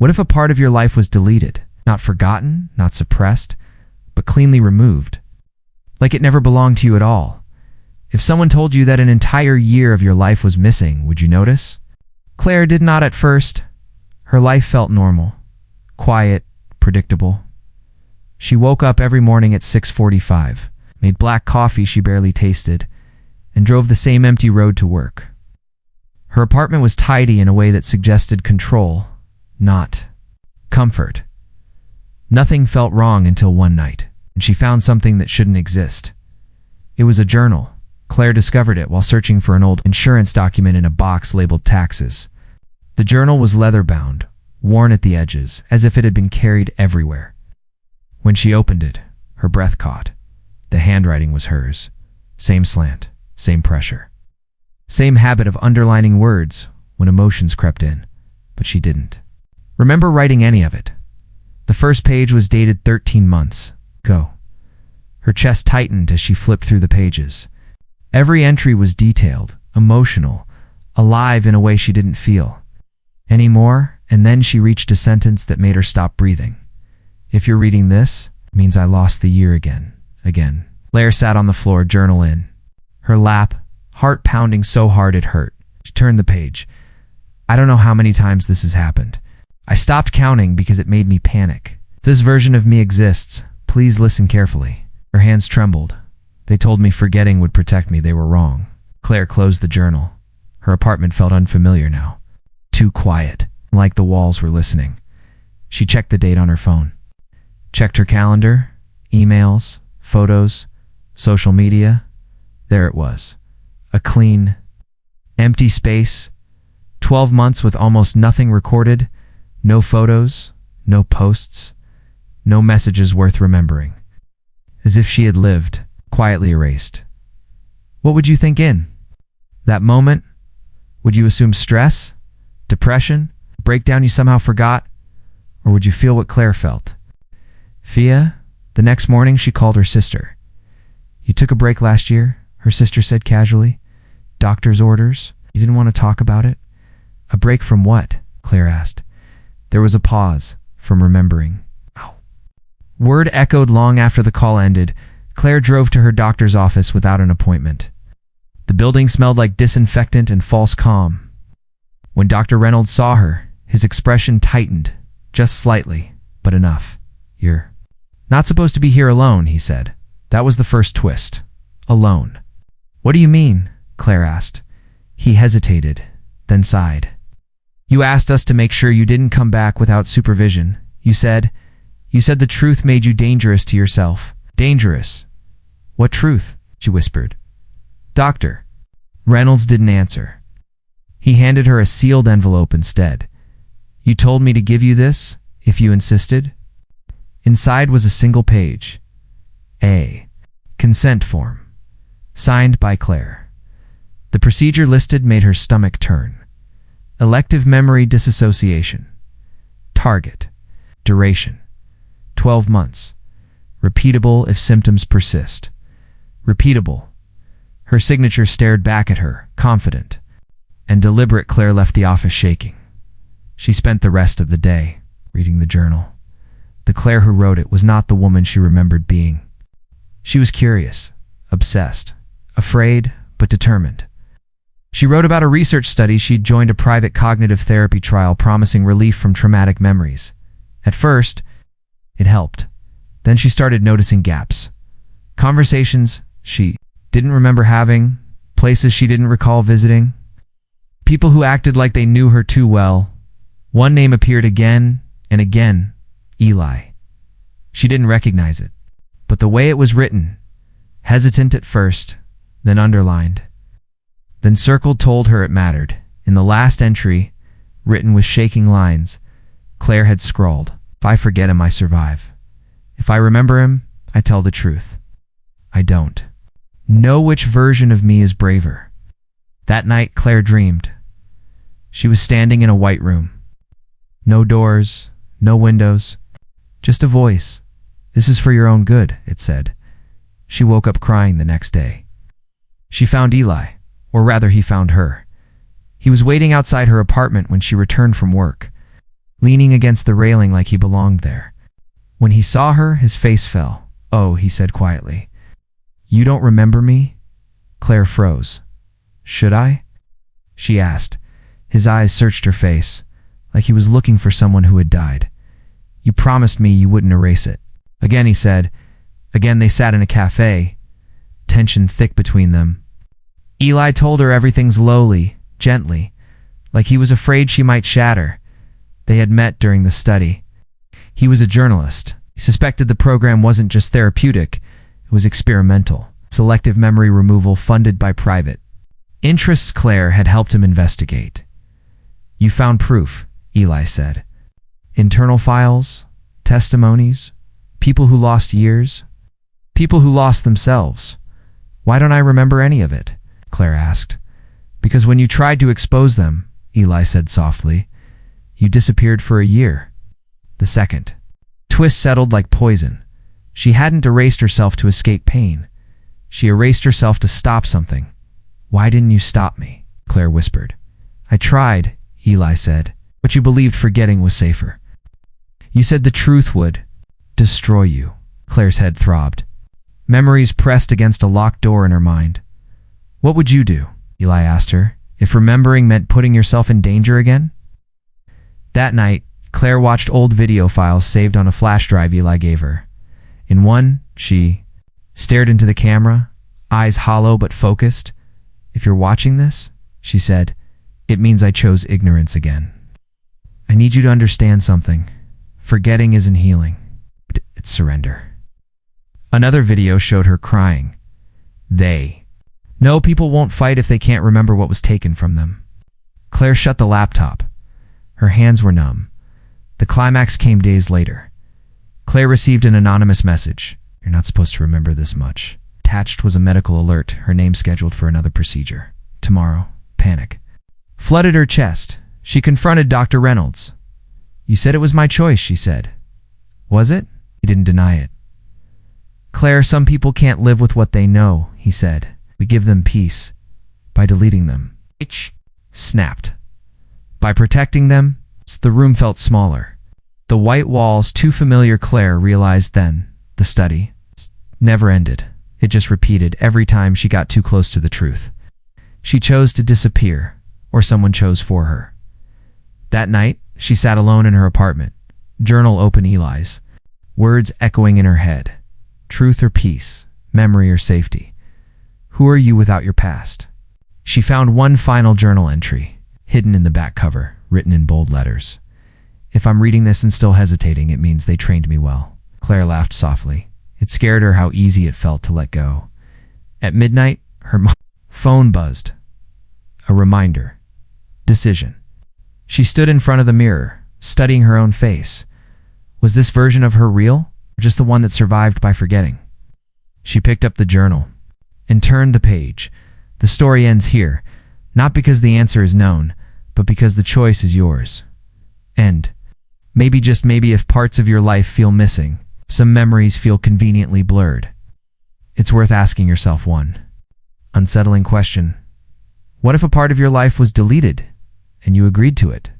What if a part of your life was deleted, not forgotten, not suppressed, but cleanly removed? Like it never belonged to you at all. If someone told you that an entire year of your life was missing, would you notice? Claire did not at first. Her life felt normal, quiet, predictable. She woke up every morning at 6:45, made black coffee she barely tasted, and drove the same empty road to work. Her apartment was tidy in a way that suggested control, not comfort. Nothing felt wrong until one night, and she found something that shouldn't exist. It was a journal. Claire discovered it while searching for an old insurance document in a box labeled taxes. The journal was leather-bound, worn at the edges, as if it had been carried everywhere. When she opened it, her breath caught. The handwriting was hers. Same slant, same pressure. Same habit of underlining words when emotions crept in, but she didn't remember writing any of it. The first page was dated 13 months ago. Her chest tightened as she flipped through the pages. Every entry was detailed, emotional, alive in a way she didn't feel anymore, and then she reached a sentence that made her stop breathing. If you're reading this, it means I lost the year again. Claire sat on the floor, journal in her lap, heart pounding so hard it hurt. She turned the page. I don't know how many times this has happened. I stopped counting because it made me panic. This version of me exists. Please listen carefully. Her hands trembled. They told me forgetting would protect me. They were wrong. Claire closed the journal. Her apartment felt unfamiliar now. Too quiet, like the walls were listening. She checked the date on her phone. Checked her calendar, emails, photos, social media. There it was. A clean, empty space. 12 months with almost nothing recorded. No photos, no posts, no messages worth remembering. As if she had lived, quietly erased. What would you think in that moment? Would you assume stress, depression, breakdown you somehow forgot? Or would you feel what Claire felt? Fia, the next morning she called her sister. You took a break last year, her sister said casually. Doctor's orders. You didn't want to talk about it? A break from what? Claire asked. There was a pause from remembering. Ow. Word echoed long after the call ended. Claire drove to her doctor's office without an appointment. The building smelled like disinfectant and false calm. When Dr. Reynolds saw her, his expression tightened, just slightly, but enough. You're not supposed to be here alone, he said. That was the first twist. Alone. What do you mean? Claire asked. He hesitated, then sighed. You asked us to make sure you didn't come back without supervision. You said the truth made you dangerous to yourself. Dangerous. What truth? She whispered. Doctor. Reynolds didn't answer. He handed her a sealed envelope instead. You told me to give you this, if you insisted. Inside was a single page. A consent form. Signed by Claire. The procedure listed made her stomach turn. Elective memory disassociation. Target. Duration. 12 months. Repeatable if symptoms persist. Repeatable. Her signature stared back at her, confident. And deliberate. Claire left the office shaking. She spent the rest of the day reading the journal. The Claire who wrote it was not the woman she remembered being. She was curious, obsessed, afraid, but determined. She wrote about a research study she'd joined, a private cognitive therapy trial promising relief from traumatic memories. At first, it helped. Then she started noticing gaps. Conversations she didn't remember having, places she didn't recall visiting, people who acted like they knew her too well. One name appeared again and again, Eli. She didn't recognize it, but the way it was written, hesitant at first, then underlined, then circled, told her it mattered. In the last entry, written with shaking lines, Claire had scrawled, if I forget him, I survive. If I remember him, I tell the truth. I don't know which version of me is braver. That night, Claire dreamed. She was standing in a white room. No doors, no windows, just a voice. This is for your own good, it said. She woke up crying the next day. She found Eli, or rather he found her. He was waiting outside her apartment when she returned from work. leaning against the railing like he belonged there. When he saw her, his face fell. "Oh," he said quietly. "You don't remember me?" Claire froze. "Should I?" she asked. His eyes searched her face, like he was looking for someone who had died. "You promised me you wouldn't erase it." Again, he said. Again, they sat in a cafe, tension thick between them. Eli told her everything slowly, gently, like he was afraid she might shatter. They had met during the study. He was a journalist. He suspected the program wasn't just therapeutic, it was experimental. Selective memory removal funded by private interests. Claire had helped him investigate. "You found proof," Eli said. "Internal files, testimonies, people who lost years, people who lost themselves. Why don't I remember any of it?" Claire asked. "Because when you tried to expose them," Eli said softly, "you disappeared for a year." The second twist settled like poison. She hadn't erased herself to escape pain. She erased herself to stop something. "Why didn't you stop me?" Claire whispered. "I tried," Eli said, "but you believed forgetting was safer. You said the truth would destroy you." Claire's head throbbed. Memories pressed against a locked door in her mind. "What would you do?" Eli asked her, "if remembering meant putting yourself in danger again?" That night, Claire watched old video files saved on a flash drive Eli gave her. In one, she stared into the camera, eyes hollow but focused. "If you're watching this," she said, "it means I chose ignorance again. I need you to understand something. Forgetting isn't healing. It's surrender." Another video showed her crying. No, people won't fight if they can't remember what was taken from them. Claire shut the laptop. Her hands were numb. The climax came days later. Claire received an anonymous message. "You're not supposed to remember this much." Attached was a medical alert, her name scheduled for another procedure. Tomorrow. Panic flooded her chest. She confronted Dr. Reynolds. "You said it was my choice," she said. "Was it?" He didn't deny it. "Claire, some people can't live with what they know," he said. "We give them peace by deleting them." H snapped. By protecting them, the room felt smaller. The white walls, too familiar. Claire realized then, the study never ended. It just repeated every time she got too close to the truth. She chose to disappear, or someone chose for her. That night, she sat alone in her apartment, journal open. Eli's words echoing in her head. Truth or peace, memory or safety. Who are you without your past? She found one final journal entry, hidden in the back cover, written in bold letters. "If I'm reading this and still hesitating, it means they trained me well." Claire laughed softly. It scared her how easy it felt to let go. At midnight, her phone buzzed. A reminder. Decision. She stood in front of the mirror, studying her own face. Was this version of her real, or just the one that survived by forgetting? She picked up the journal and turned the page. The story ends here, not because the answer is known, but because the choice is yours. And maybe, just maybe, if parts of your life feel missing, some memories feel conveniently blurred, it's worth asking yourself one unsettling question. What if a part of your life was deleted and you agreed to it?